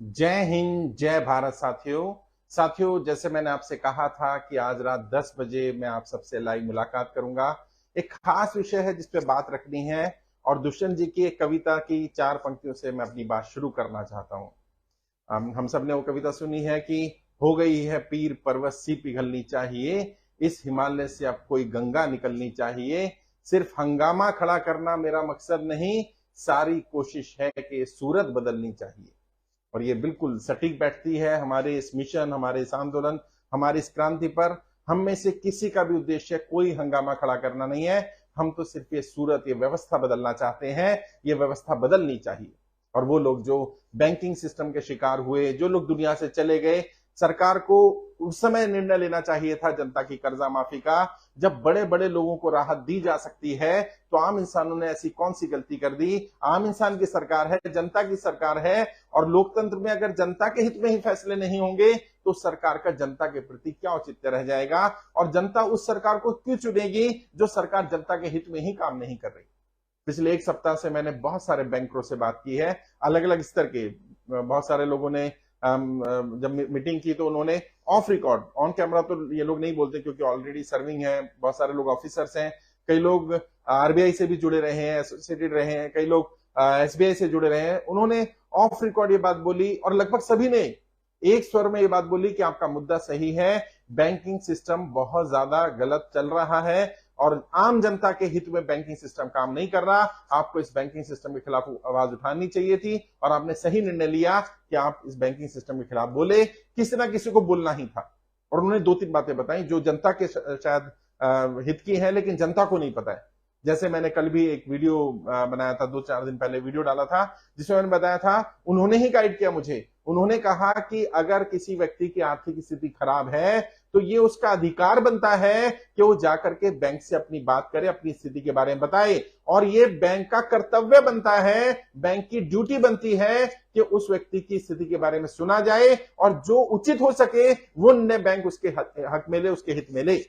जय हिंद, जय भारत साथियों। जैसे मैंने आपसे कहा था कि आज रात 10 बजे मैं आप सबसे लाइव मुलाकात करूंगा। एक खास विषय है जिस पे बात रखनी है और दुष्यंत जी की एक कविता की 4 पंक्तियों से मैं अपनी बात शुरू करना चाहता हूँ। हम सब ने वो कविता सुनी है कि हो गई है पीर पर्वत सी पिघलनी चाहिए, इस हिमालय से अब कोई गंगा निकलनी चाहिए। सिर्फ हंगामा खड़ा करना मेरा मकसद नहीं, सारी कोशिश है कि सूरत बदलनी चाहिए। और ये बिल्कुल सटीक बैठती है हमारे इस मिशन, हमारे इस आंदोलन, हमारी इस क्रांति पर। हम में से किसी का भी उद्देश्य कोई हंगामा खड़ा करना नहीं है। हम तो सिर्फ ये सूरत, ये व्यवस्था बदलना चाहते हैं। ये व्यवस्था बदलनी चाहिए। और वो लोग जो बैंकिंग सिस्टम के शिकार हुए, जो लोग दुनिया से चले गए, सरकार को उस समय निर्णय लेना चाहिए था जनता की कर्जा माफी का, जब बड़े बड़े लोगों को राहत दी जा सकती है। तो आम इंसानों ने ऐसी कौन सी गलती कर दी? आम इंसान की सरकार है, जनता की सरकार है। और लोकतंत्र में अगर जनता के हित में ही फैसले नहीं होंगे तो सरकार का जनता के प्रति क्या औचित्य रह जाएगा? और जनता उस सरकार को क्यों चुनेगी जो सरकार जनता के हित में ही काम नहीं कर रही? पिछले एक सप्ताह से मैंने बहुत सारे बैंकरों से बात की है, अलग अलग स्तर के। बहुत सारे लोगों ने जब मीटिंग की तो उन्होंने ऑफ रिकॉर्ड, ऑन कैमरा तो ये लोग नहीं बोलते क्योंकि ऑलरेडी सर्विंग है, बहुत सारे लोग ऑफिसर्स हैं, कई लोग आरबीआई से भी जुड़े रहे हैं, एसोसिएटेड रहे हैं, कई लोग एसबीआई से जुड़े रहे हैं। उन्होंने ऑफ रिकॉर्ड ये बात बोली और लगभग सभी ने एक स्वर में ये बात बोली कि आपका मुद्दा सही है, बैंकिंग सिस्टम बहुत ज्यादा गलत चल रहा है और आम जनता के हित में बैंकिंग सिस्टम काम नहीं कर रहा। आपको इस बैंकिंग सिस्टम के खिलाफ आवाज उठानी चाहिए थी और आपने सही निर्णय लिया कि आप इस बैंकिंग सिस्टम के खिलाफ बोले। किसी ना किसी को बोलना ही था। और उन्होंने 2-3 बातें बताई जो जनता के शायद हित की है लेकिन जनता को नहीं पता है। जैसे मैंने कल भी एक वीडियो बनाया था, 2-4 दिन पहले वीडियो डाला था जिसमें मैंने बताया था, उन्होंने ही गाइड किया मुझे। उन्होंने कहा कि अगर किसी व्यक्ति की आर्थिक स्थिति खराब है तो ये उसका अधिकार बनता है कि वो जाकर के बैंक से अपनी बात करे, अपनी स्थिति के बारे में बताए। और ये बैंक का कर्तव्य बनता है, बैंक की ड्यूटी बनती है कि उस व्यक्ति की स्थिति के बारे में सुना जाए और जो उचित हो सके वो निर्णय बैंक उसके हक में ले, उसके हित में ले।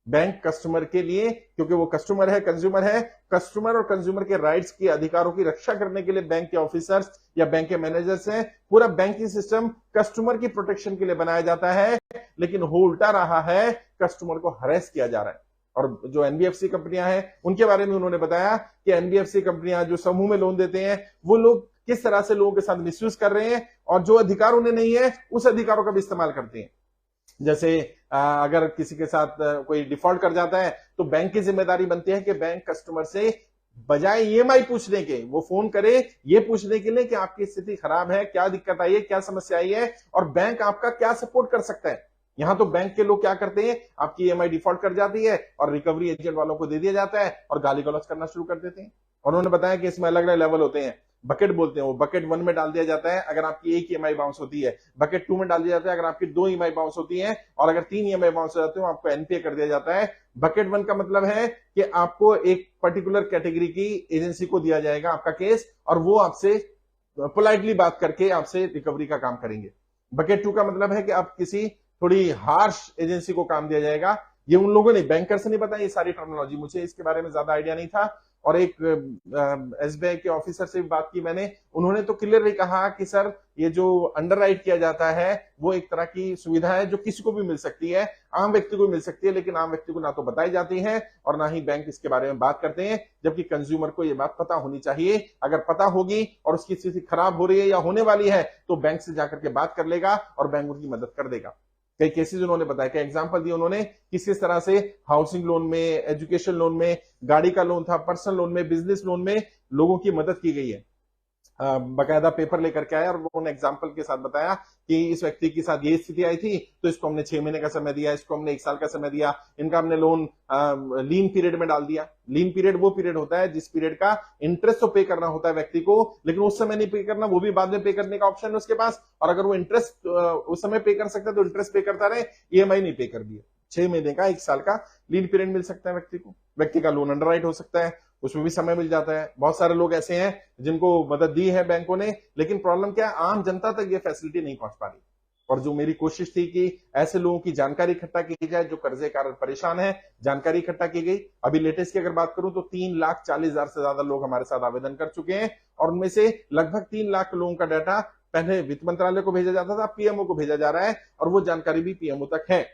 बैंक कस्टमर के लिए, क्योंकि वो कस्टमर है, कंज्यूमर है, कस्टमर और कंज्यूमर के राइट्स की, अधिकारों की रक्षा करने के लिए बैंक के ऑफिसर्स या बैंक के मैनेजर्स हैं। पूरा बैंकिंग सिस्टम कस्टमर की प्रोटेक्शन के लिए बनाया जाता है, लेकिन हो उल्टा रहा है, कस्टमर को हरेस किया जा रहा है। और जो एनबीएफसी कंपनियां हैं उनके बारे में उन्होंने बताया कि एनबीएफसी कंपनियां जो समूह में लोन देते हैं वो लोग किस तरह से लोगों के साथ मिसयूज कर रहे हैं और जो अधिकार उन्हें नहीं है उस अधिकारों का भी इस्तेमाल करते हैं। जैसे अगर किसी के साथ कोई डिफॉल्ट कर जाता है तो बैंक की जिम्मेदारी बनती है कि बैंक कस्टमर से बजाय ईएमआई पूछने के वो फोन करे ये पूछने के लिए कि आपकी स्थिति खराब है, क्या दिक्कत आई है, क्या समस्या आई है और बैंक आपका क्या सपोर्ट कर सकता है। यहां तो बैंक के लोग क्या करते हैं, आपकी ईएमआई डिफॉल्ट कर जाती है और रिकवरी एजेंट वालों को दे दिया जाता है और गाली गलौज करना शुरू कर देते हैं। और उन्होंने बताया कि इसमें अलग अलग लेवल होते हैं, बकेट बोलते हैं, वो बकेट 1 में डाल दिया जाता है अगर आपकी एक ईएमआई बाउंस होती है, बकेट 2 में डाल दिया जाता है अगर आपकी 2 ईएमआई बाउंस होती है और अगर 3 ईएमआई बाउंस हो जाते हो आपको एनपीए कर दिया जाता है। बकेट 1 का मतलब है कि आपको एक पर्टिकुलर कैटेगरी की एजेंसी को दिया जाएगा आपका केस और वो आपसे पोलाइटली बात करके आपसे रिकवरी का काम करेंगे। बकेट 2 का मतलब है कि आप किसी थोड़ी हार्श एजेंसी को काम दिया जाएगा। ये उन लोगों ने, बैंकर से नहीं पता ये सारी टर्मिनोलॉजी, मुझे इसके बारे में ज्यादा आइडिया नहीं था। और एक एसबीआई के ऑफिसर से भी बात की मैंने, उन्होंने तो क्लियरली कहा कि सर ये जो अंडरराइट किया जाता है वो एक तरह की सुविधा है जो किसी को भी मिल सकती है, आम व्यक्ति को मिल सकती है, लेकिन आम व्यक्ति को ना तो बताई जाती है और ना ही बैंक इसके बारे में बात करते हैं, जबकि कंज्यूमर को ये बात पता होनी चाहिए। अगर पता होगी और उसकी स्थिति खराब हो रही है या होने वाली है तो बैंक से जाकर के बात कर लेगा और बैंक उनकी मदद कर देगा। कई केसेस उन्होंने बताया, कई एग्जांपल दिए उन्होंने किस तरह से हाउसिंग लोन में, एजुकेशन लोन में, गाड़ी का लोन था, पर्सनल लोन में, बिजनेस लोन में लोगों की मदद की गई है। बकायदा पेपर लेकर के आया और उन्होंने एग्जाम्पल के साथ बताया कि इस व्यक्ति के साथ ये स्थिति आई थी तो इसको हमने 6 महीने का समय दिया, इसको हमने 1 साल का समय दिया, इनका हमने लोन लीन पीरियड में डाल दिया। लीन पीरियड वो पीरियड होता है जिस पीरियड का इंटरेस्ट तो पे करना होता है व्यक्ति को, लेकिन उस समय नहीं पे करना, वो भी बाद में पे करने का ऑप्शन है उसके पास। और अगर वो इंटरेस्ट उस समय पे कर सकता है तो इंटरेस्ट पे करता रहे, ईएमआई नहीं पे कर दिया। 6 महीने का, 1 साल का लीन पीरियड मिल सकता है व्यक्ति को। व्यक्ति का लोन अंडरराइट हो सकता है, उसमें भी समय मिल जाता है। बहुत सारे लोग ऐसे हैं जिनको मदद दी है बैंकों ने, लेकिन प्रॉब्लम क्या है, आम जनता तक ये फैसिलिटी नहीं पहुंच पा रही। और जो मेरी कोशिश थी कि ऐसे लोगों की जानकारी इकट्ठा की जाए जो कर्जे कारण परेशान है, जानकारी इकट्ठा की गई। अभी लेटेस्ट की अगर बात करूं तो 3,40,000 से ज्यादा लोग हमारे साथ आवेदन कर चुके हैं और उनमें से लगभग 3 लाख लोगों का डाटा पहले वित्त मंत्रालय को भेजा जाता था, पीएमओ को भेजा जा रहा है और वो जानकारी भी पीएमओ तक है।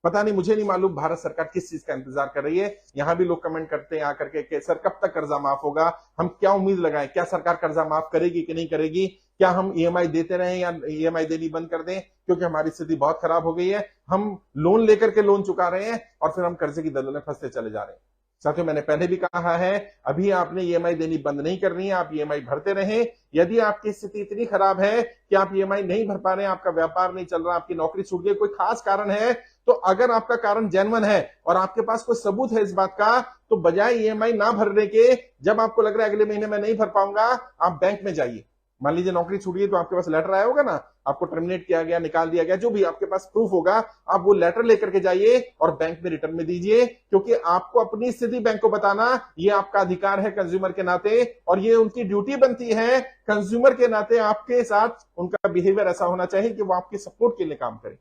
पता नहीं, मुझे नहीं मालूम भारत सरकार किस चीज का इंतजार कर रही है। यहां भी लोग कमेंट करते हैं आकर के सर कब तक कर्जा माफ होगा, हम क्या उम्मीद लगाएं, क्या सरकार कर्जा माफ करेगी कि नहीं करेगी, क्या हम ईएमआई देते रहें या ईएमआई देनी बंद कर दें, क्योंकि हमारी स्थिति बहुत खराब हो गई है। हम लोन लेकर के लोन चुका रहे हैं और फिर हम कर्जे की दलदल में फंसते चले जा रहे हैं। साथियों, मैंने पहले भी कहा है, अभी आपने ईएमआई देनी बंद नहीं करनी है, आप ईएमआई भरते रहें। यदि आपकी स्थिति इतनी खराब है कि आप ईएमआई नहीं भर पा रहे हैं, आपका व्यापार नहीं चल रहा, आपकी नौकरी छूट गई, कोई खास कारण है, तो अगर आपका कारण जेन्युइन है और आपके पास कोई सबूत है इस बात का, तो बजाय ईएमआई ना भरने के, जब आपको लग रहा है अगले महीने में नहीं भर पाऊंगा, आप बैंक में जाइए। मान लीजिए नौकरी छूट गई तो आपके पास लेटर आया होगा ना, आपको टर्मिनेट किया गया, निकाल दिया गया, जो भी आपके पास प्रूफ होगा, आप वो लेटर लेकर के जाइए और बैंक में रिटर्न में दीजिए, क्योंकि आपको अपनी स्थिति बैंक को बताना ये आपका अधिकार है कंज्यूमर के नाते, और ये उनकी ड्यूटी बनती है कंज्यूमर के नाते। आपके साथ उनका बिहेवियर ऐसा होना चाहिए कि वो आपके सपोर्ट के लिए काम करे।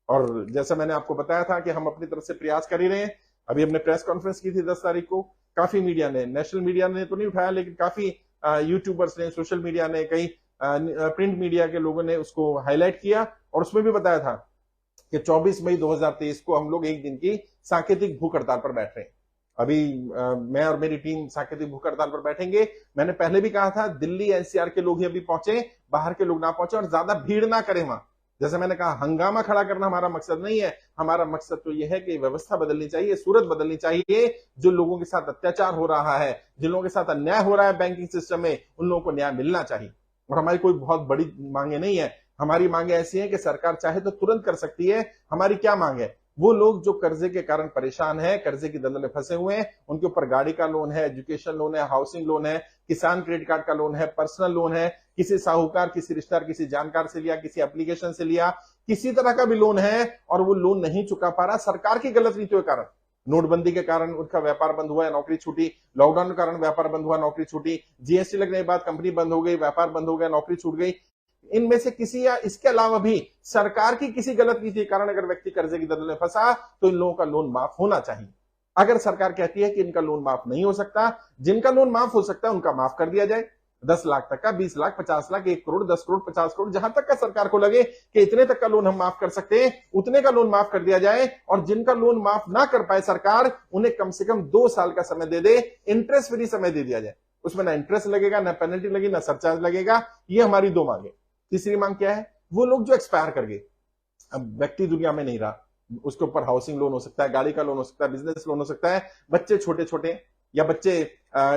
और जैसा मैंने आपको बताया था कि हम अपनी तरफ से प्रयास कर ही रहे हैं। अभी हमने प्रेस कॉन्फ्रेंस की थी 10 तारीख को, काफी मीडिया ने, नेशनल मीडिया ने तो नहीं उठाया, लेकिन काफी यूट्यूबर्स ने, सोशल मीडिया ने, कई प्रिंट मीडिया के लोगों ने उसको हाईलाइट किया, और उसमें भी बताया था कि 24 मई 2023 को हम लोग एक दिन की सांकेतिक भूख हड़ताल पर बैठ रहे हैं। अभी मैं और मेरी टीम सांकेतिक भूख हड़ताल पर बैठेंगे। मैंने पहले भी कहा था, दिल्ली एनसीआर के लोग ही अभी पहुंचे, बाहर के लोग ना पहुंचे और ज्यादा भीड़ ना करें वहां। जैसे मैंने कहा, हंगामा खड़ा करना हमारा मकसद नहीं है। हमारा मकसद तो यह है कि व्यवस्था बदलनी चाहिए, सूरत बदलनी चाहिए। जो लोगों के साथ अत्याचार हो रहा है, जिन लोगों के साथ अन्याय हो रहा है बैंकिंग सिस्टम में, उन लोगों को न्याय मिलना चाहिए। और हमारी कोई बहुत बड़ी मांगे नहीं है। हमारी मांगे ऐसी है कि सरकार चाहे तो तुरंत कर सकती है। हमारी क्या मांग है? वो लोग जो कर्जे के कारण परेशान है, कर्जे की दलदल में फंसे हुए हैं, उनके ऊपर गाड़ी का लोन है, एजुकेशन लोन है, हाउसिंग लोन है, किसान क्रेडिट कार्ड का लोन है, पर्सनल लोन है, किसी साहूकार, किसी रिश्तेदार, किसी जानकार से लिया, किसी एप्लीकेशन से लिया, किसी तरह का भी लोन है और वो लोन नहीं चुका पा रहा सरकार की गलत नीतियों के कारण। नोटबंदी के कारण उनका व्यापार बंद हुआ है, नौकरी छूटी। लॉकडाउन के कारण व्यापार बंद हुआ, नौकरी छूटी। जीएसटी लगने के बाद कंपनी बंद हो गई, व्यापार बंद हो गया, नौकरी छूट गई। इनमें से किसी या इसके अलावा भी सरकार की किसी गलत नीति के कारण अगर व्यक्ति कर्जे की दलदल में फंसा, तो इन लोगों का लोन माफ होना चाहिए। अगर सरकार कहती है कि इनका लोन माफ नहीं हो सकता, जिनका लोन माफ हो सकता है उनका माफ कर दिया जाए। 10 लाख तक का, 20 लाख, 50 लाख, 1 करोड़, 10 करोड़, 50 करोड़, जहां तक का सरकार को लगे कि इतने तक का लोन हम माफ कर सकते हैं, उतने का लोन माफ कर दिया जाए। और जिनका लोन माफ ना कर पाए सरकार, उन्हें कम से कम 2 साल का समय दे दे, इंटरेस्ट फ्री समय दे दिया जाए। उसमें ना इंटरेस्ट लगेगा, ना पेनल्टी लगेगी, ना सरचार्ज लगेगा। ये हमारी 2 मांगे। तीसरी मांग क्या है? वो लोग जो एक्सपायर कर गए, अब व्यक्ति दुनिया में नहीं रहा, उसके ऊपर हाउसिंग लोन हो सकता है, गाड़ी का लोन हो सकता है, बिजनेस लोन हो सकता है, बच्चे छोटे छोटे, या बच्चे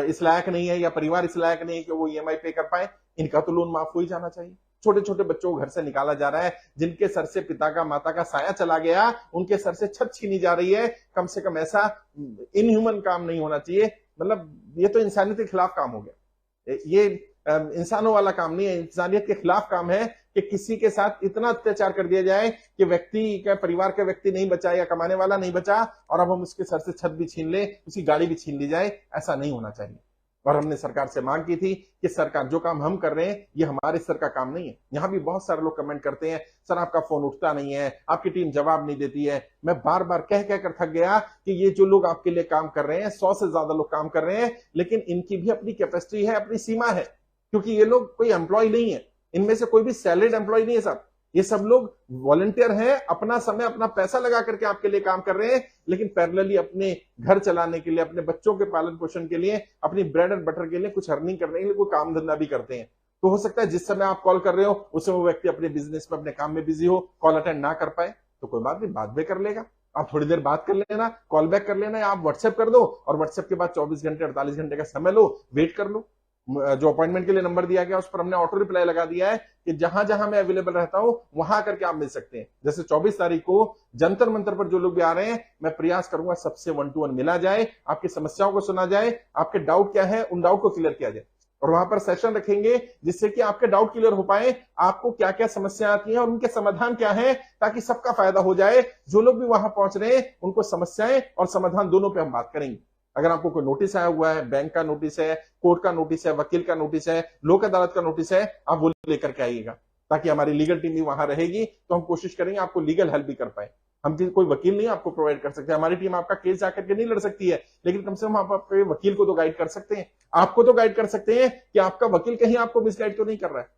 इस लायक नहीं है, या परिवार इस लायक नहीं है कि वो ईएमआई पे कर पाए, इनका तो लोन माफ हो ही जाना चाहिए। छोटे छोटे बच्चों को घर से निकाला जा रहा है, जिनके सर से पिता का, माता का साया चला गया, उनके सर से छत छीनी जा रही है। कम से कम ऐसा इनह्यूमन काम नहीं होना चाहिए। मतलब ये तो इंसानियत के खिलाफ काम हो गया। ये इंसानों वाला काम नहीं है, इंसानियत के खिलाफ काम है कि किसी के साथ इतना अत्याचार कर दिया जाए कि व्यक्ति का, परिवार का व्यक्ति नहीं बचा या कमाने वाला नहीं बचा, और अब हम उसके सर से छत भी छीन ले, उसकी गाड़ी भी छीन ली जाए। ऐसा नहीं होना चाहिए। और हमने सरकार से मांग की थी कि सरकार, जो काम हम कर रहे हैं ये हमारे स्तर का काम नहीं है। यहां भी बहुत सारे लोग कमेंट करते हैं, सर आपका फोन उठता नहीं है, आपकी टीम जवाब नहीं देती है। मैं बार बार कह कर थक गया कि ये जो लोग आपके लिए काम कर रहे हैं, 100 से ज्यादा लोग काम कर रहे हैं, लेकिन इनकी भी अपनी कैपेसिटी है, अपनी सीमा है। क्योंकि ये लोग कोई एम्प्लॉय नहीं है, इनमें से कोई भी सैलरीड एम्प्लॉय नहीं है। सब ये सब लोग वॉलंटियर हैं, अपना समय, अपना पैसा लगा करके आपके लिए काम कर रहे हैं, लेकिन पैरेलली अपने घर चलाने के लिए, अपने बच्चों के पालन पोषण के लिए, अपनी ब्रेड एंड बटर के लिए, कुछ अर्निंग करने के लिए कोई काम धंधा भी करते हैं। तो हो सकता है जिस समय आप कॉल कर रहे हो उस समय वो व्यक्ति अपने बिजनेस में, अपने काम में बिजी हो, कॉल अटेंड ना कर पाए, तो कोई बात नहीं, बाद में कर लेगा। आप थोड़ी देर बात कर लेना, कॉल बैक कर लेना, या आप व्हाट्सएप कर दो और व्हाट्सएप के बाद 24 घंटे 48 घंटे का समय लो, वेट कर लो। जो अपॉइंटमेंट के लिए नंबर दिया गया उस पर हमने ऑटो रिप्लाई लगा दिया है कि जहां जहां मैं अवेलेबल रहता हूं वहां करके आप मिल सकते हैं। जैसे 24 तारीख को जंतर मंतर पर जो लोग भी आ रहे हैं, मैं प्रयास करूंगा सबसे 1 to 1 मिला जाए, आपकी समस्याओं को सुना जाए, आपके डाउट क्या है उन डाउट को क्लियर किया जाए, और वहां पर सेशन रखेंगे जिससे कि आपके डाउट क्लियर हो पाए, आपको क्या क्या समस्या आती है और उनके समाधान क्या है, ताकि सबका फायदा हो जाए। जो लोग भी वहां पहुंच रहे हैं उनको समस्याएं और समाधान दोनों पे हम बात करेंगे। अगर आपको कोई नोटिस आया हुआ है, बैंक का नोटिस है, कोर्ट का नोटिस है, वकील का नोटिस है, लोक अदालत का नोटिस है, आप वो लेकर के आइएगा, ताकि हमारी लीगल टीम भी वहां रहेगी, तो हम कोशिश करेंगे आपको लीगल हेल्प भी कर पाए। हम कोई वकील नहीं आपको प्रोवाइड कर सकते, हमारी टीम आपका केस जाकर के नहीं लड़ सकती है, लेकिन कम से कम आप आपके वकील को तो गाइड कर सकते हैं, आपको तो गाइड कर सकते हैं कि आपका वकील कहीं आपको मिसगाइड तो नहीं कर रहा है।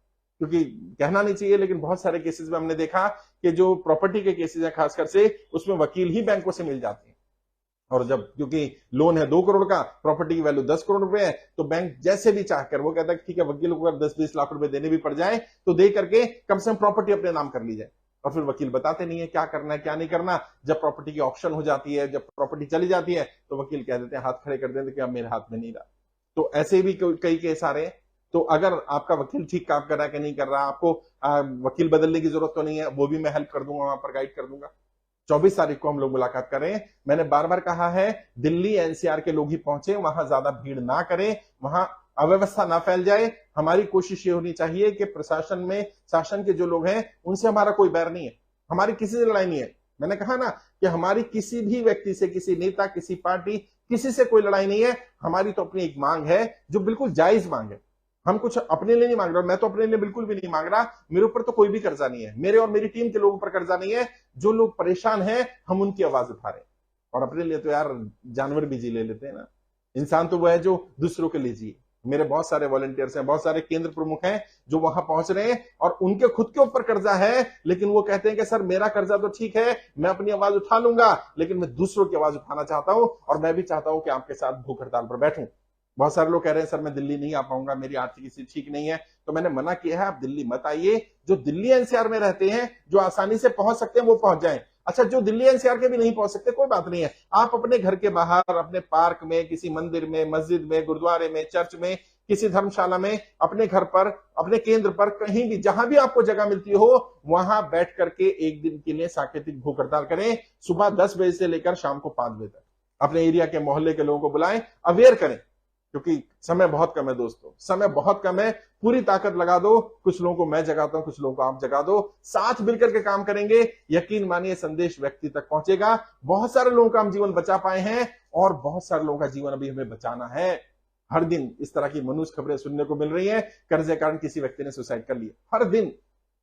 क्योंकि कहना नहीं चाहिए लेकिन बहुत सारे केसेस में हमने देखा कि जो प्रॉपर्टी के केसेस हैं खासकर से, उसमें वकील ही बैंकों से मिल जाते हैं। और जब क्योंकि लोन है 2 करोड़ का, प्रॉपर्टी की वैल्यू 10 करोड़ रुपए है, तो बैंक जैसे भी चाहकर वो कहता है ठीक है, वकील को अगर 10-20 लाख रुपए देने भी पड़ जाए तो दे करके कम से कम प्रॉपर्टी अपने नाम कर ली जाए। और फिर वकील बताते नहीं है क्या करना है क्या नहीं करना। जब प्रॉपर्टी की ऑप्शन हो जाती है, जब प्रॉपर्टी चली जाती है, तो वकील कह देते हैं, हाथ खड़े कर देते कि अब मेरे हाथ में नहीं रहा। तो ऐसे भी कई केस आ रहे हैं। तो अगर आपका वकील ठीक काम कर रहा है कि नहीं कर रहा, आपको वकील बदलने की जरूरत तो नहीं है, वो भी मैं हेल्प कर दूंगा, वहां पर गाइड कर दूंगा। 24 तारीख को हम लोग मुलाकात करें। मैंने बार बार कहा है, दिल्ली एनसीआर के लोग ही पहुंचे, वहां ज्यादा भीड़ ना करें, वहां अव्यवस्था ना फैल जाए। हमारी कोशिश ये होनी चाहिए कि प्रशासन में, शासन के जो लोग हैं, उनसे हमारा कोई बैर नहीं है, हमारी किसी से लड़ाई नहीं है। मैंने कहा ना कि हमारी किसी भी व्यक्ति से, किसी नेता, किसी पार्टी, किसी से कोई लड़ाई नहीं है। हमारी तो अपनी एक मांग है जो बिल्कुल जायज मांग है। हम कुछ अपने लिए नहीं मांग रहे, मैं तो अपने लिए बिल्कुल भी नहीं मांग रहा। मेरे ऊपर तो कोई भी कर्जा नहीं है, मेरे और मेरी टीम के लोगों पर कर्जा नहीं है। जो लोग परेशान हैं, हम उनकी आवाज उठा रहे हैं। और अपने लिए तो यार जानवर भी जी ले लेते हैं ना। इंसान तो वह है जो दूसरों के लिए जिए। मेरे बहुत सारे वॉलंटियर्स हैं, बहुत सारे केंद्र प्रमुख हैं जो वहां पहुंच रहे हैं, और उनके खुद के ऊपर कर्जा है, लेकिन वो कहते हैं कि सर मेरा कर्जा तो ठीक है, मैं अपनी आवाज उठा लूंगा, लेकिन मैं दूसरों की आवाज उठाना चाहता हूं, और मैं भी चाहता हूं कि आपके साथ भूख हड़ताल पर बैठूं। बहुत सारे लोग कह रहे हैं सर मैं दिल्ली नहीं आ पाऊंगा, मेरी आर्थिक स्थिति ठीक नहीं है। तो मैंने मना किया है, आप दिल्ली मत आइए। जो दिल्ली एनसीआर में रहते हैं, जो आसानी से पहुंच सकते हैं, वो पहुंच जाएं। अच्छा, जो दिल्ली एनसीआर के भी नहीं पहुंच सकते, कोई बात नहीं है, आप अपने घर के बाहर, अपने पार्क में, किसी मंदिर में, मस्जिद में, गुरुद्वारे में, चर्च में, किसी धर्मशाला में, अपने घर पर, अपने केंद्र पर, कहीं भी जहां भी आपको जगह मिलती हो, वहां बैठ करके एक दिन के लिए सांकेतिक भूख हड़ताल करें। सुबह 10 बजे से लेकर शाम को 5 बजे तक अपने एरिया के, मोहल्ले के लोगों को बुलाएं, अवेयर करें, क्योंकि समय बहुत कम है दोस्तों, समय बहुत कम है। पूरी ताकत लगा दो, कुछ लोगों को मैं जगाता हूं, कुछ लोगों को आप जगा दो, साथ मिलकर के काम करेंगे, यकीन मानिए संदेश व्यक्ति तक पहुंचेगा। बहुत सारे लोगों का हम जीवन बचा पाए हैं, और बहुत सारे लोगों का जीवन अभी हमें बचाना है। हर दिन इस तरह की मनुष्य खबरें सुनने को मिल रही है, कर्जे के कारण किसी व्यक्ति ने सुसाइड कर लिया, हर दिन।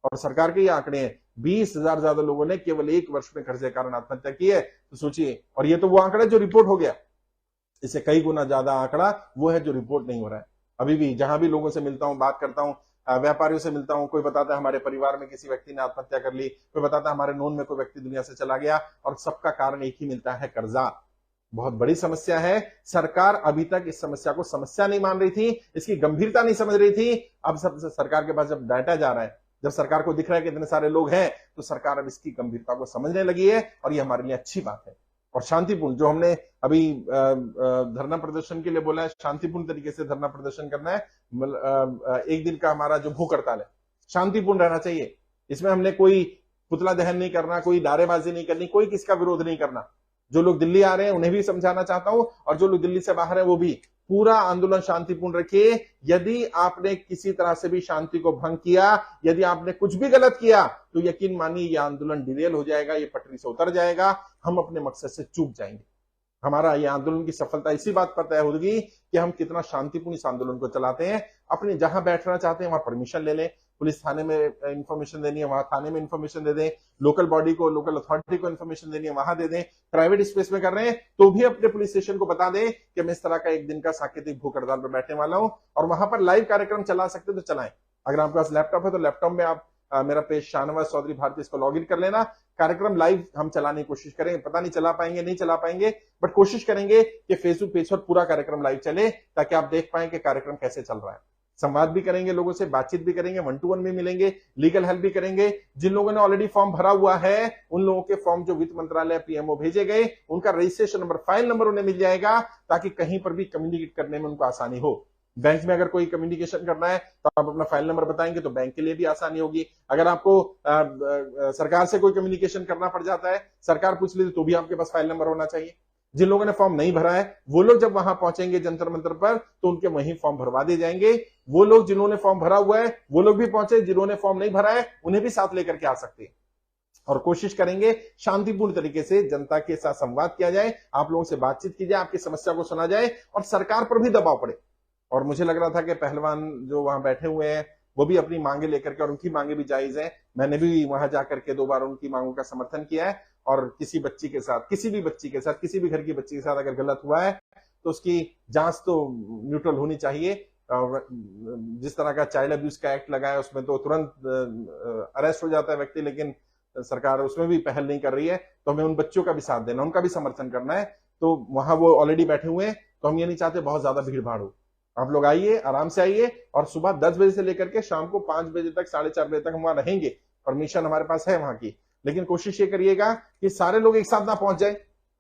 और सरकार के ये आंकड़े हैं, 20,000 ज्यादा लोगों ने केवल 1 वर्ष में कर्जे के कारण आत्महत्या की है। तो सोचिए, और ये तो वो आंकड़ा जो रिपोर्ट हो गया, इससे कई गुना ज्यादा आंकड़ा वो है जो रिपोर्ट नहीं हो रहा है। अभी भी जहां भी लोगों से मिलता हूं, बात करता हूं, व्यापारियों से मिलता हूं, कोई बताता है हमारे परिवार में किसी व्यक्ति ने आत्महत्या कर ली, कोई बताता है हमारे नोन में कोई व्यक्ति दुनिया से चला गया, और सबका कारण एक ही मिलता है, कर्जा। बहुत बड़ी समस्या है। सरकार अभी तक इस समस्या को समस्या नहीं मान रही थी, इसकी गंभीरता नहीं समझ रही थी। अब सब सरकार के पास जब डाटा जा रहा है, जब सरकार को दिख रहा है कि इतने सारे लोग हैं, तो सरकार अब इसकी गंभीरता को समझने लगी है, और ये हमारे लिए अच्छी बात है। और शांतिपूर्ण, जो हमने अभी धरना प्रदर्शन के लिए बोला है, शांतिपूर्ण तरीके से धरना प्रदर्शन करना है। एक दिन का हमारा जो भूख हड़ताल है, शांतिपूर्ण रहना चाहिए। इसमें हमने कोई पुतला दहन नहीं करना, कोई नारेबाजी नहीं करनी, कोई किसका विरोध नहीं करना। जो लोग दिल्ली आ रहे हैं उन्हें भी समझाना चाहता हूं, और जो लोग दिल्ली से बाहर है वो भी, पूरा आंदोलन शांतिपूर्ण रखिए। यदि आपने किसी तरह से भी शांति को भंग किया, यदि आपने कुछ भी गलत किया, तो यकीन मानिए ये आंदोलन डिरेल हो जाएगा, ये पटरी से उतर जाएगा, हम अपने मकसद से चूक जाएंगे। हमारा ये आंदोलन की सफलता इसी बात पर तय होगी कि हम कितना शांतिपूर्ण इस आंदोलन को चलाते हैं। अपने जहां बैठना चाहते हैं वहां परमिशन ले लें, पुलिस थाने में इंफॉर्मेशन देनी है वहां थाने में इंफॉर्मेशन दे दें, लोकल बॉडी को, लोकल अथॉरिटी को इंफॉर्मेशन देनी है वहां दे दें। प्राइवेट स्पेस में कर रहे हैं तो भी अपने पुलिस स्टेशन को बता दें कि मैं इस तरह का एक दिन का सांकेतिक भूख हड़ताल पर बैठने वाला हूं, और वहां पर लाइव कार्यक्रम चला सकते तो चलाएं। अगर आपके पास लैपटॉप है तो लैपटॉप में आप मेरा पेज शाहनवाज चौधरी भारती, इसको लॉग इन कर लेना। कार्यक्रम लाइव हम चलाने की कोशिश करेंगे, पता नहीं चला पाएंगे, नहीं चला पाएंगे, बट कोशिश करेंगे कि फेसबुक पेज पर पूरा कार्यक्रम लाइव चले, ताकि आप देख पाए कि कार्यक्रम कैसे चल रहा है। संवाद भी करेंगे, लोगों से बातचीत भी करेंगे, 1-to-1 भी मिलेंगे, लीगल हेल्प भी करेंगे। जिन लोगों ने ऑलरेडी फॉर्म भरा हुआ है, उन लोगों के फॉर्म जो वित्त मंत्रालय पीएमओ भेजे गए, उनका रजिस्ट्रेशन नंबर, फाइल नंबर उन्हें मिल जाएगा, ताकि कहीं पर भी कम्युनिकेट करने में उनको आसानी हो। बैंक में अगर कोई कम्युनिकेशन करना है तो आप अपना फाइल नंबर बताएंगे तो बैंक के लिए भी आसानी होगी। अगर आपको सरकार से कोई कम्युनिकेशन करना पड़ जाता है, सरकार पूछ लेती, तो भी आपके पास फाइल नंबर होना चाहिए। जिन लोगों ने फॉर्म नहीं भरा है, वो लोग जब वहां पहुंचेंगे जंतर मंतर पर, तो उनके वहीं फॉर्म भरवा दिए जाएंगे। वो लोग जिन्होंने फॉर्म भरा हुआ है वो लोग भी पहुंचे, जिन्होंने फॉर्म नहीं भरा है उन्हें भी साथ लेकर के आ सकते हैं। और कोशिश करेंगे शांतिपूर्ण तरीके से जनता के साथ संवाद किया जाए, आप लोगों से बातचीत की जाए, आपकी समस्या को सुना जाए, और सरकार पर भी दबाव पड़े। और मुझे लग रहा था कि पहलवान जो वहां बैठे हुए हैं वो भी अपनी मांगे लेकर के, और उनकी मांगे भी जायज है, मैंने भी वहां जाकर के 2 बार उनकी मांगों का समर्थन किया है। और किसी बच्ची के साथ, किसी भी बच्ची के साथ, किसी भी घर की बच्ची के साथ अगर गलत हुआ है तो उसकी जांच तो न्यूट्रल होनी चाहिए। जिस तरह का चाइल्ड अब्यूज का एक्ट लगा है उसमें तो तुरंत अरेस्ट हो जाता है व्यक्ति, लेकिन सरकार उसमें भी पहल नहीं कर रही है। तो हमें उन बच्चों का भी साथ देना, उनका भी समर्थन करना है। तो वहां वो ऑलरेडी बैठे हुए हैं, तो हम ये नहीं चाहते बहुत ज्यादा भीड़ भाड़ हो। आप लोग आइए, आराम से आइए, और सुबह 10 बजे से लेकर के शाम को 5 बजे तक, 4:30 बजे तक हम वहां रहेंगे। परमिशन हमारे पास है वहां की, लेकिन कोशिश ये करिएगा कि सारे लोग एक साथ ना पहुंच जाए।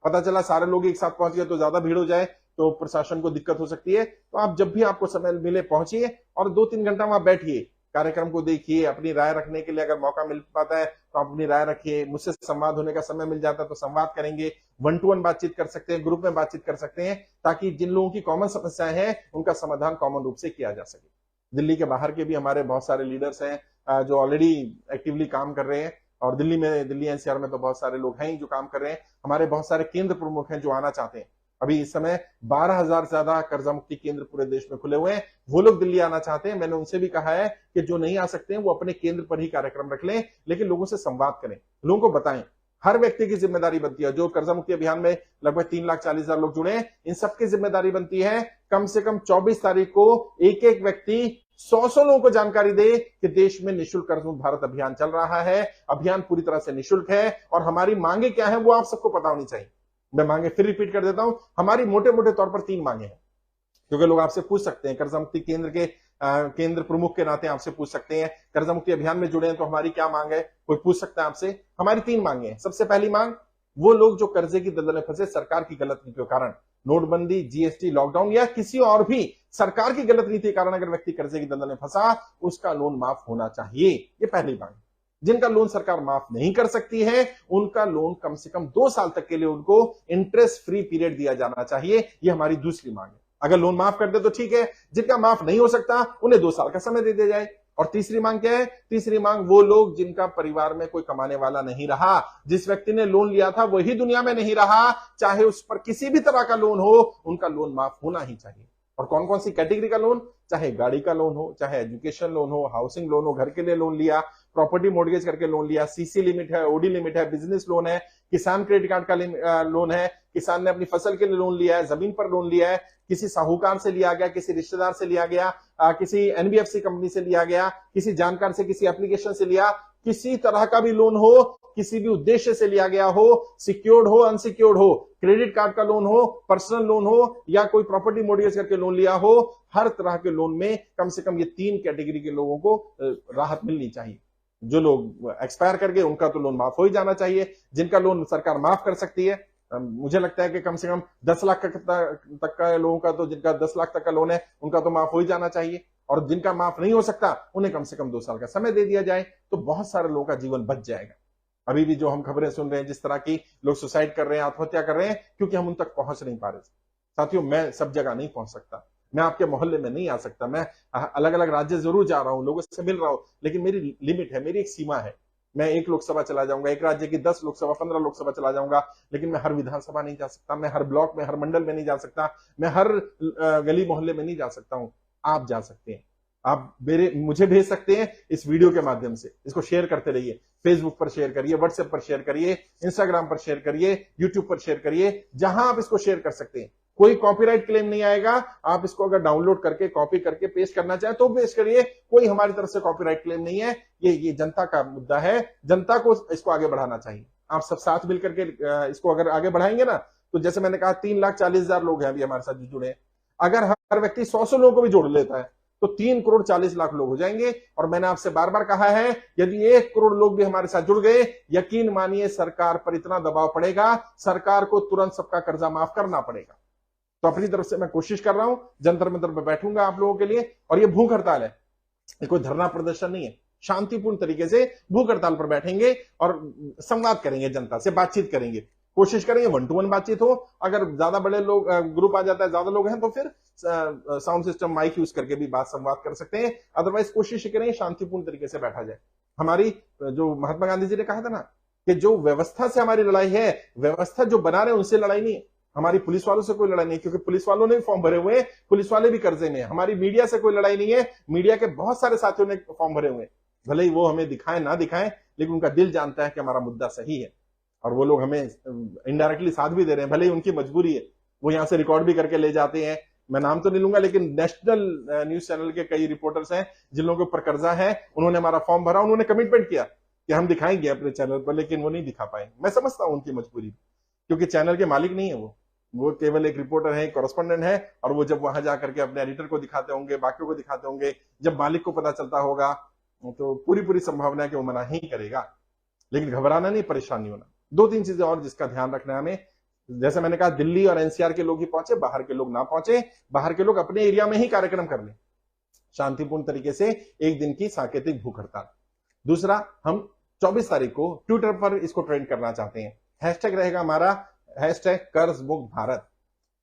पता चला सारे लोग एक साथ पहुंच गए तो ज्यादा भीड़ हो जाए तो प्रशासन को दिक्कत हो सकती है। तो आप जब भी आपको समय मिले पहुंचिए और 2-3 घंटा वहां बैठिए, कार्यक्रम को देखिए, अपनी राय रखने के लिए अगर मौका मिल पाता है तो आप अपनी राय रखिए। मुझसे संवाद होने का समय मिल जाता है तो संवाद करेंगे, 1-to-1 बातचीत कर सकते हैं, ग्रुप में बातचीत कर सकते हैं, ताकि जिन लोगों की कॉमन समस्याएं हैं उनका समाधान कॉमन रूप से किया जा सके। दिल्ली के बाहर के भी हमारे बहुत सारे लीडर्स हैं जो ऑलरेडी एक्टिवली काम कर रहे हैं, और दिल्ली एनसीआर में तो बहुत सारे लोग हैं जो काम कर रहे हैं। हमारे बहुत सारे केंद्र प्रमुख हैं जो आना चाहते हैं। अभी इस समय 12,000 से ज्यादा कर्जा मुक्ति केंद्र पूरे देश में खुले हुए हैं, वो लोग दिल्ली आना चाहते हैं। मैंने उनसे भी कहा है कि जो नहीं आ सकते हैं वो अपने केंद्र पर ही कार्यक्रम रख लें, लेकिन लोगों से संवाद करें, लोगों को बताएं। हर व्यक्ति की जिम्मेदारी बनती है। जो कर्जा मुक्ति अभियान में लगभग 3,40,000 लोग जुड़े हैं, इन सबकी जिम्मेदारी बनती है कम से कम 24 तारीख को एक एक व्यक्ति 100 लोगों को जानकारी दे कि देश में निःशुल्क कर्ज मुक्त भारत अभियान चल रहा है। अभियान पूरी तरह से निःशुल्क है, और हमारी मांगे क्या है वो आप सबको पता होनी चाहिए। मैं मांगे फिर रिपीट कर देता हूं, हमारी मोटे मोटे तौर पर 3 मांगे हैं, क्योंकि लोग आपसे पूछ सकते हैं, कर्जा मुक्ति केंद्र के केंद्र प्रमुख के नाते आपसे पूछ सकते हैं, कर्जा मुक्ति अभियान में जुड़े हैं तो हमारी क्या मांग है, कोई पूछ सकता है आपसे। हमारी 3 मांगे हैं। सबसे पहली मांग, वो लोग जो कर्जे की दलदल में फंसे सरकार की गलत नीतियों के कारण, नोटबंदी, जीएसटी, लॉकडाउन या किसी और भी सरकार की गलत नीति के कारण अगर व्यक्ति कर्जे की दलदल में फंसा, उसका लोन माफ होना चाहिए। ये पहली मांग। जिनका लोन सरकार माफ नहीं कर सकती है, उनका लोन कम से कम 2 साल तक के लिए उनको इंटरेस्ट फ्री पीरियड दिया जाना चाहिए। ये हमारी दूसरी मांग है। अगर लोन माफ कर दे तो ठीक है, जिनका माफ नहीं हो सकता उन्हें 2 साल का समय दे दिया जाए। और तीसरी मांग क्या है? तीसरी मांग, वो लोग जिनका परिवार में कोई कमाने वाला नहीं रहा, जिस व्यक्ति ने लोन लिया था वही दुनिया में नहीं रहा, चाहे उस पर किसी भी तरह का लोन हो, उनका लोन माफ होना ही चाहिए। और कौन कौन सी कैटेगरी का लोन? चाहे गाड़ी का लोन हो, चाहे एजुकेशन लोन हो, हाउसिंग लोन हो, घर के लिए लोन लिया, प्रॉपर्टी मॉर्गेज करके लोन लिया, सीसी लिमिट है, ओडी लिमिट है, बिजनेस लोन है, किसान क्रेडिट कार्ड का लोन है, किसान ने अपनी फसल के लिए लोन लिया है, जमीन पर लोन लिया है, किसी साहूकार से लिया गया, किसी रिश्तेदार से लिया गया, किसी एनबीएफसी कंपनी से लिया गया, किसी जानकार से, किसी एप्लीकेशन से लिया, किसी तरह का भी लोन हो, किसी भी उद्देश्य से लिया गया हो, सिक्योर्ड हो, अनसिक्योर्ड हो, क्रेडिट कार्ड का लोन हो, पर्सनल लोन हो, या कोई प्रॉपर्टी मॉर्गेज करके लोन लिया हो, हर तरह के लोन में कम से कम ये 3 कैटेगरी के लोगों को राहत मिलनी चाहिए। जो लोग एक्सपायर कर गए उनका तो लोन माफ हो ही जाना चाहिए। जिनका लोन सरकार माफ कर सकती है, मुझे लगता है कि कम से कम 10 लाख तक का लोगों का, तो जिनका 10 लाख तक का लोन है उनका तो माफ हो ही जाना चाहिए। और जिनका माफ नहीं हो सकता उन्हें कम से कम 2 साल का समय दे दिया जाए, तो बहुत सारे लोगों का जीवन बच जाएगा। अभी भी जो हम खबरें सुन रहे हैं, जिस तरह की लोग सुसाइड कर रहे हैं, आत्महत्या कर रहे हैं, क्योंकि हम उन तक पहुंच नहीं पा रहे। साथियों, मैं सब जगह नहीं पहुंच सकता, मैं आपके मोहल्ले में नहीं आ सकता, मैं अलग अलग राज्य जरूर जा रहा हूं, लोगों से मिल रहा हूं, लेकिन मेरी लिमिट है, मेरी एक सीमा है। मैं एक लोकसभा चला जाऊंगा, एक राज्य की 10 लोकसभा, 15 लोकसभा चला जाऊंगा, लेकिन मैं हर विधानसभा नहीं जा सकता, मैं हर ब्लॉक में, हर मंडल में नहीं जा सकता, मैं हर गली मोहल्ले में नहीं जा सकता हूं। आप जा सकते हैं। आप मुझे भेज सकते हैं इस वीडियो के माध्यम से। इसको शेयर करते रहिए, फेसबुक पर शेयर करिए, व्हाट्सएप पर शेयर करिए, इंस्टाग्राम पर शेयर करिए, यूट्यूब पर शेयर करिए, जहां आप इसको शेयर कर सकते हैं। कोई कॉपीराइट क्लेम नहीं आएगा। आप इसको अगर डाउनलोड करके, कॉपी करके पेस्ट करना चाहे तो पेस्ट करिए, कोई हमारी तरफ से कॉपीराइट क्लेम नहीं है। ये जनता का मुद्दा है, जनता को इसको आगे बढ़ाना चाहिए। आप सब साथ मिलकर के इसको अगर आगे बढ़ाएंगे ना, तो जैसे मैंने कहा 3,40,000 लोग हैं अभी हमारे साथ जो जुड़े हैं। अगर हर व्यक्ति 100 लोगों को भी जोड़ लेता है तो 3,40,00,000 लोग हो जाएंगे। और मैंने आपसे बार बार कहा है, यदि 1 करोड़ लोग भी हमारे साथ जुड़ गए, यकीन मानिए सरकार पर इतना दबाव पड़ेगा, सरकार को तुरंत सबका कर्जा माफ करना पड़ेगा। तो अपनी तरफ से मैं कोशिश कर रहा हूं, जंतर मंतर में बैठूंगा आप लोगों के लिए। और ये भूख हड़ताल है, ये कोई धरना प्रदर्शन नहीं है। शांतिपूर्ण तरीके से भूख हड़ताल पर बैठेंगे और संवाद करेंगे, जनता से बातचीत करेंगे, कोशिश करेंगे 1-to-1 बातचीत हो। अगर ज्यादा बड़े लोग ग्रुप आ जाता है, ज्यादा लोग हैं, तो फिर साउंड सिस्टम, माइक यूज करके भी बात संवाद कर सकते हैं। अदरवाइज कोशिश करेंगे शांतिपूर्ण तरीके से बैठा जाए। हमारी जो महात्मा गांधी जी ने कहा था ना, कि जो व्यवस्था से हमारी लड़ाई है, व्यवस्था जो बना रहे हैं उनसे लड़ाई नहीं है। हमारी पुलिस वालों से कोई लड़ाई नहीं, क्योंकि पुलिस वालों ने भी फॉर्म भरे हुए हैं, पुलिस वाले भी कर्जे में। हमारी मीडिया से कोई लड़ाई नहीं है, मीडिया के बहुत सारे साथियों ने फॉर्म भरे हुए हैं। भले ही वो हमें दिखाएं ना दिखाएं, लेकिन उनका दिल जानता है कि हमारा मुद्दा सही है, और वो लोग हमें इनडायरेक्टली साथ भी दे रहे हैं। भले ही उनकी मजबूरी है, वो यहां से रिकॉर्ड भी करके ले जाते हैं, मैं नाम तो नहीं लूंगा, लेकिन नेशनल न्यूज चैनल के कई रिपोर्टर्स हैं जिन लोगों के ऊपर कर्जा है, उन्होंने हमारा फॉर्म भरा, उन्होंने कमिटमेंट किया कि हम दिखाएंगे अपने चैनल पर, लेकिन वो नहीं दिखा पाए। मैं समझता हूं उनकी मजबूरी, क्योंकि चैनल के मालिक नहीं है वो केवल एक रिपोर्टर है, कॉरेस्पोंडेंट है, और वो जब वहां जाकर के अपने एडिटर को दिखाते होंगे, बाकियों को दिखाते होंगे, जब मालिक को पता चलता होगा तो पूरी पूरी संभावना है कि वो मना ही करेगा। लेकिन घबराना नहीं, परेशान नहीं होना। दो तीन चीजें और जिसका ध्यान रखना है हमें, जैसे मैंने कहा, दिल्ली और एनसीआर के लोग ही पहुंचे, बाहर के लोग ना पहुंचे। बाहर के लोग अपने एरिया में ही कार्यक्रम कर लें, शांतिपूर्ण तरीके से, एक दिन की सांकेतिक भूख हड़ताल। दूसरा, हम 24 तारीख को ट्विटर पर इसको ट्रेंड करना चाहते हैं। हैशटैग रहेगा हमारा हैशटैग कर्ज मुक्त भारत।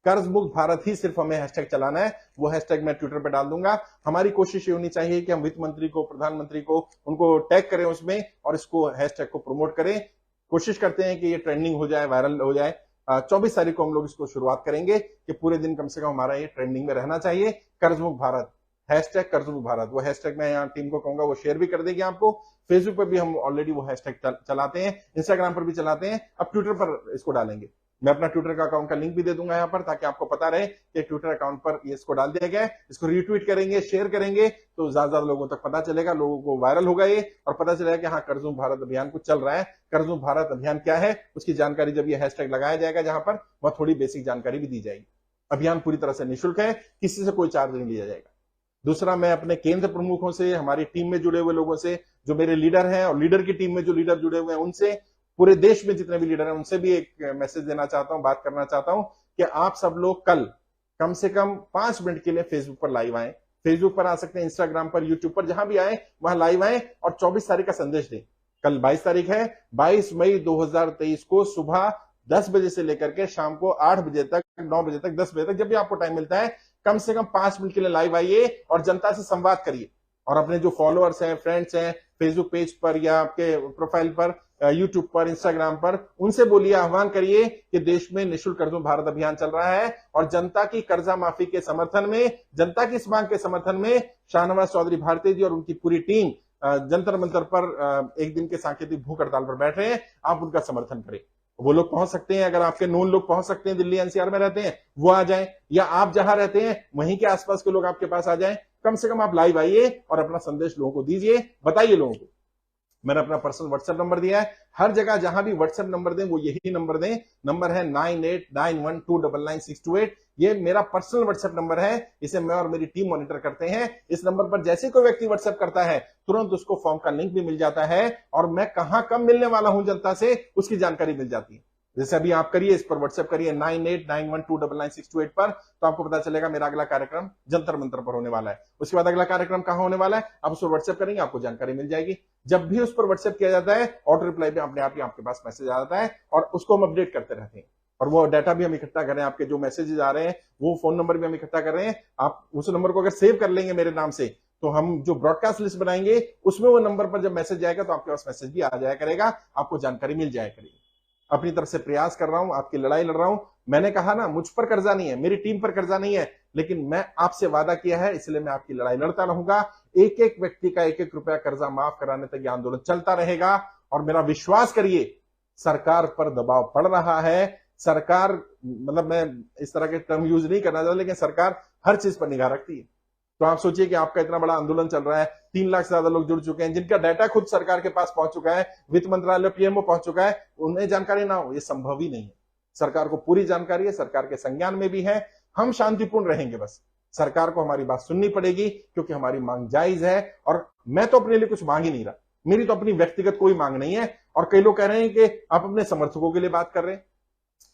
कर्ज मुक्त भारत ही सिर्फ हमें हैशटैग चलाना है, वो हैशटैग मैं ट्विटर पे डाल दूंगा। हमारी कोशिश ये होनी चाहिए कि हम वित्त मंत्री को, प्रधानमंत्री को, उनको टैग करें उसमें और इसको हैशटैग को प्रमोट करें। कोशिश करते हैं कि ये ट्रेंडिंग हो जाए, वायरल हो जाए। 24 तारीख को हम लोग इसको शुरुआत करेंगे कि पूरे दिन कम से कम हमारा ये ट्रेंडिंग में रहना चाहिए। कर्ज मुक्त भारत, हैशटैग कर्ज मुक्त भारत, वो हैशटैग मैं यहाँ टीम को कहूंगा वो शेयर भी कर देगी आपको। फेसबुक पर भी हम ऑलरेडी वो हैशटैग चलाते हैं, इंस्टाग्राम पर भी चलाते हैं, अब ट्विटर पर इसको डालेंगे। मैं अपना ट्विटर का अकाउंट का लिंक भी दे दूंगा यहाँ पर, ताकि आपको पता रहे कि ट्विटर अकाउंट पर ये इसको डाल दिया गया है। इसको रीट्वीट करेंगे, शेयर करेंगे, तो ज्यादा लोगों तक पता चलेगा, लोगों को वायरल होगा ये, और पता चलेगा कि हाँ, कर्ज मुक्त भारत अभियान कुछ चल रहा है। कर्ज मुक्त भारत अभियान क्या है उसकी जानकारी जब ये हैशटैग लगाया जाएगा जहां पर, वह थोड़ी बेसिक जानकारी भी दी जाएगी। अभियान पूरी तरह से निःशुल्क है, किसी से कोई चार्ज नहीं लिया जाएगा। दूसरा, मैं अपने केंद्र प्रमुखों से, हमारी टीम में जुड़े हुए लोगों से, जो मेरे लीडर हैं और लीडर की टीम में जो लीडर जुड़े हुए हैं उनसे, पूरे देश में जितने भी लीडर हैं उनसे भी एक मैसेज देना चाहता हूं, बात करना चाहता हूं कि आप सब लोग कल कम से कम 5 मिनट के लिए फेसबुक पर लाइव आए। फेसबुक पर आ सकते हैं, इंस्टाग्राम पर, यूट्यूब पर, जहां भी आए वहां लाइव आए और 24 तारीख का संदेश दें। कल 22 तारीख है, 22 मई 2023 को सुबह 10 बजे से लेकर के शाम को 8 बजे तक, 9 बजे तक, 10 बजे तक, जब भी आपको टाइम मिलता है, कम से कम 5 मिनट के लिए लाइव आइए और जनता से संवाद करिए। और अपने जो फॉलोअर्स हैं, फ्रेंड्स हैं, फेसबुक पेज पर या आपके प्रोफाइल पर, यूट्यूब पर, इंस्टाग्राम पर, उनसे बोलिए, आह्वान करिए कि देश में निःशुल्क कर्ज मुक्त भारत अभियान चल रहा है और जनता की कर्जा माफी के समर्थन में, जनता की इस मांग के समर्थन में शाहनवाज चौधरी भारती जी और उनकी पूरी टीम जंतर मंतर पर एक दिन के सांकेतिक भूख हड़ताल पर बैठ रहे हैं। आप उनका समर्थन करें। वो लोग पहुंच सकते हैं, अगर आपके नोन लोग पहुंच सकते हैं, दिल्ली एनसीआर में रहते हैं, वो आ जाएं, या आप जहां रहते हैं वहीं के आसपास के लोग आपके पास आ जाएं। कम से कम आप लाइव आइए और अपना संदेश लोगों को दीजिए, बताइए लोगों को। मैंने अपना पर्सनल व्हाट्सएप नंबर दिया है, हर जगह जहां भी व्हाट्सएप नंबर दें वो यही नंबर दें। नंबर है 9891299628। ये मेरा पर्सनल व्हाट्सएप नंबर है, इसे मैं और मेरी टीम मॉनिटर करते हैं। इस नंबर पर जैसे कोई व्यक्ति व्हाट्सएप करता है, तुरंत उसको फॉर्म का लिंक भी मिल जाता है और मैं कहां कब मिलने वाला हूं जनता से उसकी जानकारी मिल जाती है। जैसे अभी आप करिए, इस पर व्हाट्सएप करिए 9891299628 पर, तो आपको पता चलेगा मेरा अगला कार्यक्रम जंतर मंतर पर होने वाला है। उसके बाद अगला कार्यक्रम कहां होने वाला है, आप उस पर व्हाट्सएप करेंगे, आपको जानकारी मिल जाएगी। जब भी उस पर व्हाट्सएप किया जाता है, ऑटो रिप्लाई में अपने आप ही आपके पास मैसेज आ जाता है और उसको हम अपडेट करते रहते हैं। और वो डाटा भी हम इकट्ठा कर रहे हैं, आपके जो मैसेजेस आ रहे हैं, वो फोन नंबर भी हम इकट्ठा कर रहे हैं। आप उस नंबर को अगर सेव कर लेंगे मेरे नाम से, तो हम जो ब्रॉडकास्ट लिस्ट बनाएंगे उसमें वो नंबर पर जब मैसेज जाएगा तो आपके पास मैसेज भी आ जाया करेगा, आपको जानकारी मिल जाया करेगी। अपनी तरफ से प्रयास कर रहा हूं, आपकी लड़ाई लड़ रहा हूं। मैंने कहा ना, मुझ पर कर्जा नहीं है, मेरी टीम पर कर्जा नहीं है, लेकिन मैं आपसे वादा किया है, इसलिए मैं आपकी लड़ाई लड़ता रहूंगा। एक एक व्यक्ति का 1-1 रुपया कर्जा माफ कराने तक यह आंदोलन चलता रहेगा। और मेरा विश्वास करिए, सरकार पर दबाव पड़ रहा है। सरकार, मतलब मैं इस तरह के टर्म यूज नहीं करना चाहता, लेकिन सरकार हर चीज पर निगाह रखती है। तो आप सोचिए कि आपका इतना बड़ा आंदोलन चल रहा है, 3 लाख से ज्यादा लोग जुड़ चुके हैं, जिनका डाटा खुद सरकार के पास पहुंच चुका है, वित्त मंत्रालय, पीएमओ पहुंच चुका है, उन्हें जानकारी ना हो, यह संभव ही नहीं है। सरकार को पूरी जानकारी है, सरकार के संज्ञान में भी है। हम शांतिपूर्ण रहेंगे, बस सरकार को हमारी बात सुननी पड़ेगी, क्योंकि हमारी मांग जायज है। और मैं तो अपने लिए कुछ मांग ही नहीं रहा, मेरी तो अपनी व्यक्तिगत कोई मांग नहीं है। और कई लोग कह रहे हैं कि आप अपने समर्थकों के लिए बात कर रहे हैं,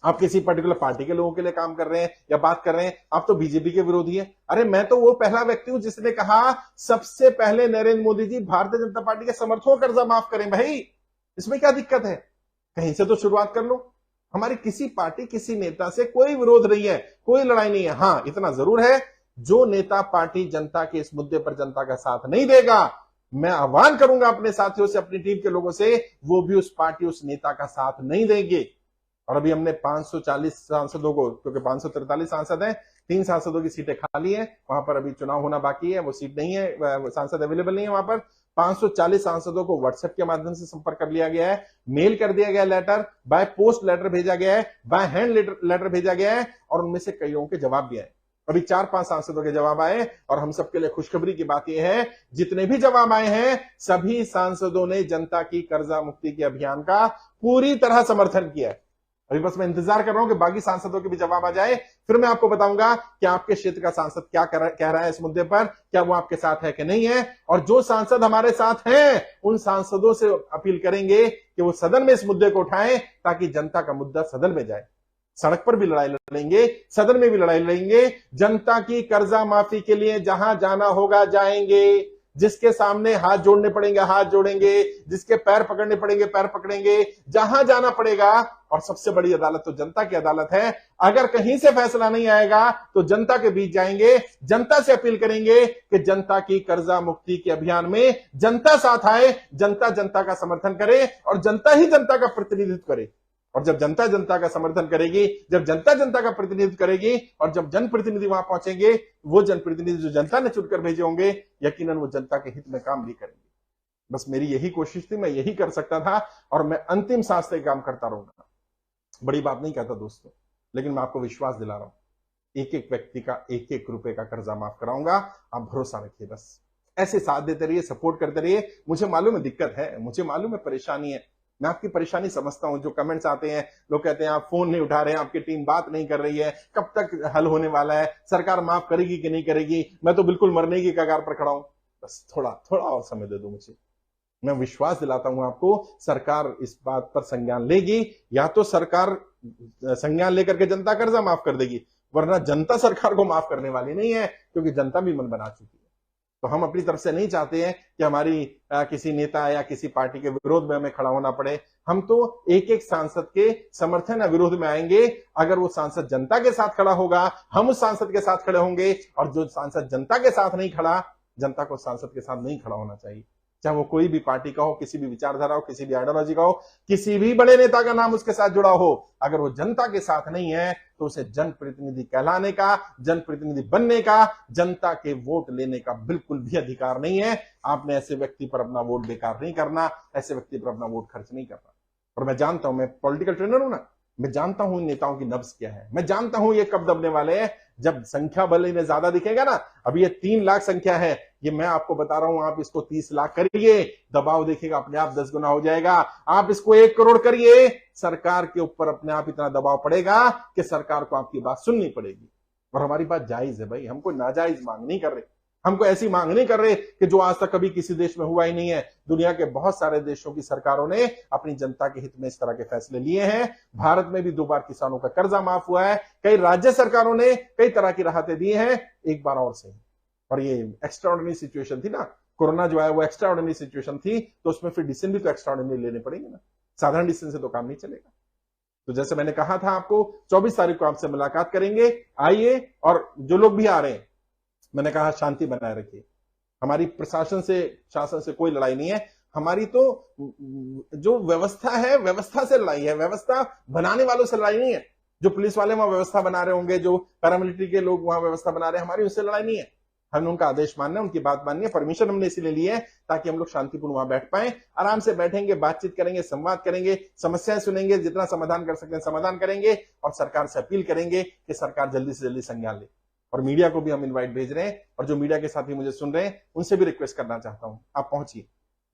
आप किसी पर्टिकुलर पार्टी के लोगों के लिए काम कर रहे हैं या बात कर रहे हैं, आप तो बीजेपी के विरोधी हैं। अरे मैं तो वो पहला व्यक्ति हूं जिसने कहा सबसे पहले नरेंद्र मोदी जी भारतीय जनता पार्टी के समर्थकों का कर्जा माफ करें। भाई इसमें क्या दिक्कत है, कहीं से तो शुरुआत कर लो। हमारी किसी पार्टी, किसी नेता से कोई विरोध नहीं है, कोई लड़ाई नहीं है। हाँ, इतना जरूर है, जो नेता पार्टी जनता के इस मुद्दे पर जनता का साथ नहीं देगा, मैं आह्वान करूंगा अपने साथियों से, अपनी टीम के लोगों से, वो भी उस पार्टी, उस नेता का साथ नहीं देंगे। और अभी हमने 540 सांसदों को, क्योंकि 543 सांसद हैं, 3 सांसदों की सीटें खाली हैं, वहां पर अभी चुनाव होना बाकी है, वो सीट नहीं है, सांसद अवेलेबल नहीं है वहां पर। 540 सांसदों को व्हाट्सएप के माध्यम से संपर्क कर लिया गया है, मेल कर दिया गया लेटर, बाय पोस्ट लेटर भेजा गया है, बाय हैंड लेटर भेजा गया है, और उनमें से कईयों के जवाब भी आए। अभी 4-5 सांसदों के जवाब आए और हम सबके लिए खुशखबरी की बात यह है, जितने भी जवाब आए हैं सभी सांसदों ने जनता की कर्जा मुक्ति के अभियान का पूरी तरह समर्थन किया है। अभी बस मैं इंतजार कर रहा हूं कि बाकी सांसदों के भी जवाब आ जाए, फिर मैं आपको बताऊंगा कि आपके क्षेत्र का सांसद क्या कह रहा है इस मुद्दे पर, क्या वो आपके साथ है कि नहीं है। और जो सांसद हमारे साथ हैं उन सांसदों से अपील करेंगे कि वो सदन में इस मुद्दे को उठाएं ताकि जनता का मुद्दा सदन में जाए। सड़क पर भी लड़ाई लड़ेंगे, सदन में भी लड़ाई लड़ेंगे, जनता की कर्जा माफी के लिए जहां जाना होगा जाएंगे, जिसके सामने हाथ जोड़ने पड़ेंगे हाथ जोड़ेंगे, जिसके पैर पकड़ने पड़ेंगे पैर पकड़ेंगे, जहां जाना पड़ेगा। और सबसे बड़ी अदालत तो जनता की अदालत है, अगर कहीं से फैसला नहीं आएगा तो जनता के बीच जाएंगे, जनता से अपील करेंगे कि जनता की कर्जा मुक्ति के अभियान में जनता साथ आए, जनता जनता का समर्थन करे और जनता ही जनता का प्रतिनिधित्व करे। और जब जनता जनता का समर्थन करेगी, जब जनता जनता का प्रतिनिधित्व करेगी और जब जनप्रतिनिधि वहां पहुंचेंगे, वो जनप्रतिनिधि जो जनता ने चुनकर भेजे होंगे, यकीनन वो जनता के हित में काम भी करेंगे। बस मेरी यही कोशिश थी, मैं यही कर सकता था और मैं अंतिम सांस तक काम करता रहूंगा। बड़ी बात नहीं कहता दोस्तों, लेकिन मैं आपको विश्वास दिला रहा हूं, एक एक व्यक्ति का 1-1 रुपए का कर्जा माफ कराऊंगा। आप भरोसा रखिए, बस ऐसे साथ देते रहिए, सपोर्ट करते रहिए। मुझे मालूम है दिक्कत है, मुझे मालूम है परेशानी है, मैं आपकी परेशानी समझता हूं। जो कमेंट्स आते हैं, लोग कहते हैं आप फोन नहीं उठा रहे हैं, आपकी टीम बात नहीं कर रही है, कब तक हल होने वाला है, सरकार माफ करेगी कि नहीं करेगी, मैं तो बिल्कुल मरने की कगार पर खड़ा हूं। बस थोड़ा और समय दे दो मुझे, मैं विश्वास दिलाता हूं आपको, सरकार इस बात पर संज्ञान लेगी। या तो सरकार संज्ञान लेकर के जनता कर्जा माफ कर देगी, वरना जनता सरकार को माफ करने वाली नहीं है, क्योंकि जनता भी मन बना चुकी है। तो हम अपनी तरफ से नहीं चाहते हैं कि हमारी किसी नेता या किसी पार्टी के विरोध में हमें खड़ा होना पड़े। हम तो एक एक सांसद के समर्थन या विरोध में आएंगे। अगर वो सांसद जनता के साथ खड़ा होगा, हम उस सांसद के साथ खड़े होंगे, और जो सांसद जनता के साथ नहीं खड़ा, जनता को सांसद के साथ नहीं खड़ा होना चाहिए। चाहे वो कोई भी पार्टी का हो, किसी भी विचारधारा हो, किसी भी आइडियोलॉजी का हो, किसी भी बड़े नेता का नाम उसके साथ जुड़ा हो, अगर वो जनता के साथ नहीं है तो उसे जनप्रतिनिधि कहलाने का, जनप्रतिनिधि बनने का, जनता के वोट लेने का बिल्कुल भी अधिकार नहीं है। आपने ऐसे व्यक्ति पर अपना वोट बेकार नहीं करना, ऐसे व्यक्ति पर अपना वोट खर्च नहीं करना। और मैं जानता हूं, मैं पॉलिटिकल ट्रेनर हूं ना, मैं जानता हूं इन नेताओं की नब्ज क्या है, मैं जानता हूं ये कब दबने वाले हैं। जब संख्या बल इन्हें ज्यादा दिखेगा ना, अभी ये 3 लाख संख्या है, ये मैं आपको बता रहा हूं, आप इसको 30 लाख करिए, दबाव देखिएगा अपने आप 10 गुना हो जाएगा। आप इसको 1 करोड़ करिए, सरकार के ऊपर अपने आप इतना दबाव पड़ेगा कि सरकार को आपकी बात सुननी पड़ेगी। और हमारी बात जायज है भाई, हम कोई नाजायज मांग नहीं कर रहे, हमको ऐसी मांग नहीं कर रहे कि जो आज तक कभी किसी देश में हुआ ही नहीं है। दुनिया के बहुत सारे देशों की सरकारों ने अपनी जनता के हित में इस तरह के फैसले लिए हैं। भारत में भी 2 बार किसानों का कर्जा माफ हुआ है, कई राज्य सरकारों ने कई तरह की राहतें दी हैं, एक बार और से। और ये एक्स्ट्राऑर्डिनरी सिचुएशन थी ना, कोरोना जो है वो एक्स्ट्राऑर्डिनरी सिचुएशन थी, तो उसमें फिर डिसीजन भी तो एक्स्ट्राऑर्डिनरी लेने पड़ेंगे ना, साधारण डिसीजन से तो काम नहीं चलेगा। तो जैसे मैंने कहा था आपको, 24 तारीख को आपसे मुलाकात करेंगे, आइए। और जो लोग भी आ रहे हैं, मैंने कहा शांति बनाए रखिए। हमारी प्रशासन से, शासन से कोई लड़ाई नहीं है, हमारी तो जो व्यवस्था है, व्यवस्था से लड़ाई है, व्यवस्था बनाने वालों से लड़ाई नहीं है। जो पुलिस वाले वहां व्यवस्था बना रहे होंगे, जो पैरामिलिट्री के लोग वहां व्यवस्था बना रहे हैं, हमारी उनसे लड़ाई नहीं है। हमने उनका आदेश मानना है, उनकी बात माननी है, परमिशन हमने इसीलिए ली है ताकि हम लोग शांतिपूर्ण वहां बैठ पाए, आराम से बैठेंगे, बातचीत करेंगे, संवाद करेंगे, समस्याएं सुनेंगे, जितना समाधान कर सकते हैं समाधान करेंगे, और सरकार से अपील करेंगे कि सरकार जल्दी से जल्दी संज्ञान ले। और मीडिया को भी हम इनवाइट भेज रहे हैं, और जो मीडिया के साथी मुझे सुन रहे हैं उनसे भी रिक्वेस्ट करना चाहता हूं, आप पहुंचिए।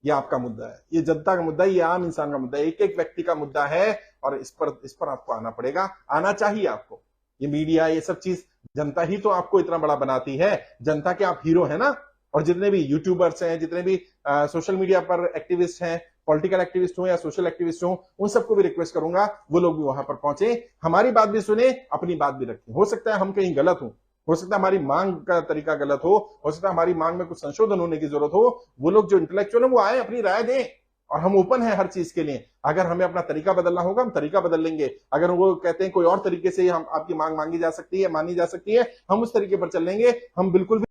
ये आपका मुद्दा है, ये जनता का मुद्दा है, ये आम इंसान का मुद्दा है, एक एक व्यक्ति का मुद्दा है, और इस पर आपको आना पड़ेगा, आना चाहिए आपको। ये मीडिया, ये सब चीज, जनता ही तो आपको इतना बड़ा बनाती है, जनता के आप हीरो है ना। और जितने भी यूट्यूबर्स हैं, जितने भी सोशल मीडिया पर एक्टिविस्ट हैं, पॉलिटिकल एक्टिविस्ट हो या सोशल एक्टिविस्ट हो, उन सबको भी रिक्वेस्ट करूंगा वो लोग भी वहां पर पहुंचे, हमारी बात भी सुने, अपनी बात भी रखें। हो सकता है हम कहीं गलत हो सकता है हमारी मांग का तरीका गलत हो सकता है हमारी मांग में कुछ संशोधन होने की जरूरत हो। वो लोग जो इंटेलेक्चुअल है वो आए, अपनी राय दें, और हम ओपन है हर चीज के लिए। अगर हमें अपना तरीका बदलना होगा, हम तरीका बदल लेंगे। अगर वो कहते हैं कोई और तरीके से हम आपकी मांग मांगी जा सकती है, मानी जा सकती है, हम उस तरीके पर चल लेंगे। हम बिल्कुल भी